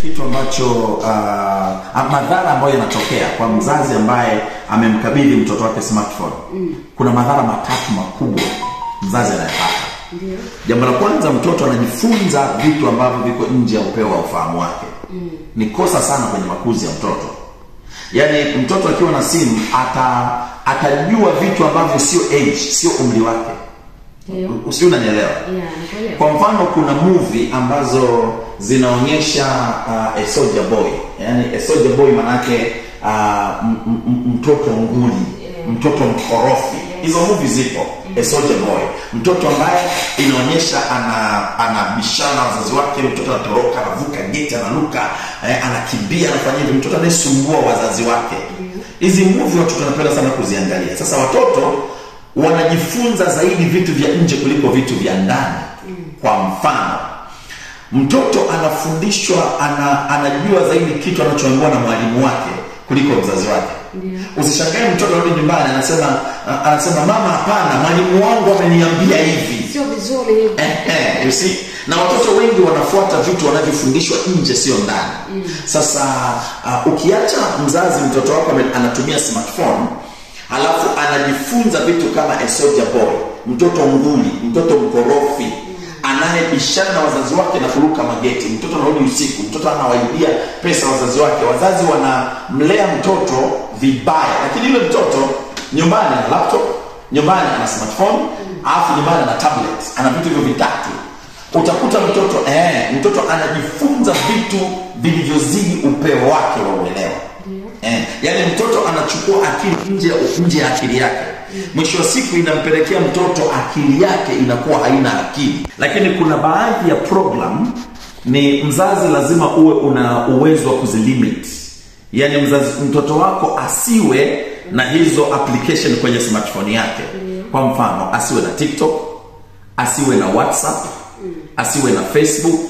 kitu ambacho madhara ambayo yanatokea kwa mzazi ambaye amemkabidhi mtoto wake smartphone. Kuna madhara matatu makubwa mzazi anayapata. Ndio. Jambo la kwanza, mtoto anajifunza vitu ambavyo viko nje ya upeo wa ufahamu wake. Ni kosa sana kwenye makuzi ya mtoto. Yaani mtoto akiwa na simu atajua vitu ambavyo sio age, sio umri wake. Usio unanielewa? Yeah, kwa mfano kuna movie ambazo zinaonyesha a soldier boy. Yaani a soldier boy manake mtoto nguli, mtoto mkorofi. Hizo movie zipo. A soldier boy, mtoto ambaye inaonyesha anabishana wazazi wake, mtoto anatoroka, anavuka gate, anaruka, anakimbia, anafanya hivi, mtoto anayesumbua wazazi wake. Hizi movie watu tunapenda sana kuziangalia. Sasa watoto wanajifunza zaidi vitu vya nje kuliko vitu vya ndani. Kwa mfano, mtoto anafundishwa, anajua zaidi kitu anachoambiwa na mwalimu wake kuliko mzazi wake. Usishangae mtoto anarudi nyumbani anasema mama, hapana, mwalimu wangu ameniambia hivi. Sio vizuri hivi. You see? Na watoto wengi wanafuata vitu wanavyofundishwa nje, sio ndani. Sasa ukiacha mzazi mtoto wako anatumia smartphone, halafu anajifunza vitu kama a soldier boy, mtoto nguli, mtoto mkorofi, anayebishana na wazazi wake na kuruka mageti, mtoto anarudi usiku, mtoto anawaibia pesa wazazi wake, wazazi wanamlea mtoto vibaya. Lakini yule mtoto nyumbani ana laptop, nyumbani ana smartphone, alafu nyumbani ana tablet, ana vitu hivyo vitatu. Utakuta mtoto anajifunza vitu vilivyozidi upeo wake wa uelewa. Yaani mtoto anachukua akili nje ya akili yake. Mwisho wa siku inampelekea mtoto akili yake inakuwa haina akili. Lakini kuna baadhi ya program ni mzazi lazima uwe una uwezo wa kuzilimit. Yaani mtoto wako asiwe na hizo application kwenye smartphone yake. Kwa mfano, asiwe na TikTok, asiwe na WhatsApp, asiwe na Facebook,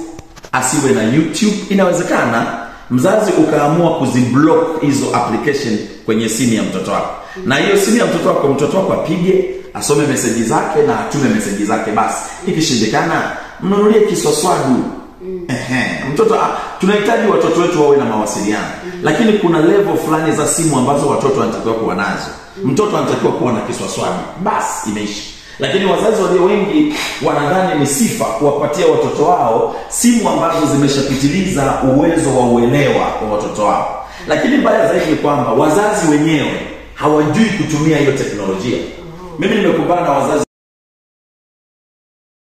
asiwe na YouTube. Inawezekana mzazi ukaamua kuziblock hizo application kwenye simu ya mtoto wako. Na hiyo simu ya mtoto wako apige, asome message zake na atume message zake basi. Ikishindikana, mnunulie kiswaswadu. Mtoto tunahitaji watoto wetu wawe na mawasiliano. Lakini kuna level fulani za simu ambazo watoto wanatakiwa kuwa nazo. Mtoto anatakiwa kuwa na kiswaswadu. Basi imeisha. Lakini wazazi walio wengi wanadhani ni sifa kuwapatia watoto wao simu ambazo zimeshapitiliza uwezo wa uelewa wa watoto wao. Lakini mbaya zaidi ni kwamba wazazi wenyewe hawajui kutumia hiyo teknolojia. Mimi nimekumbana na wazazi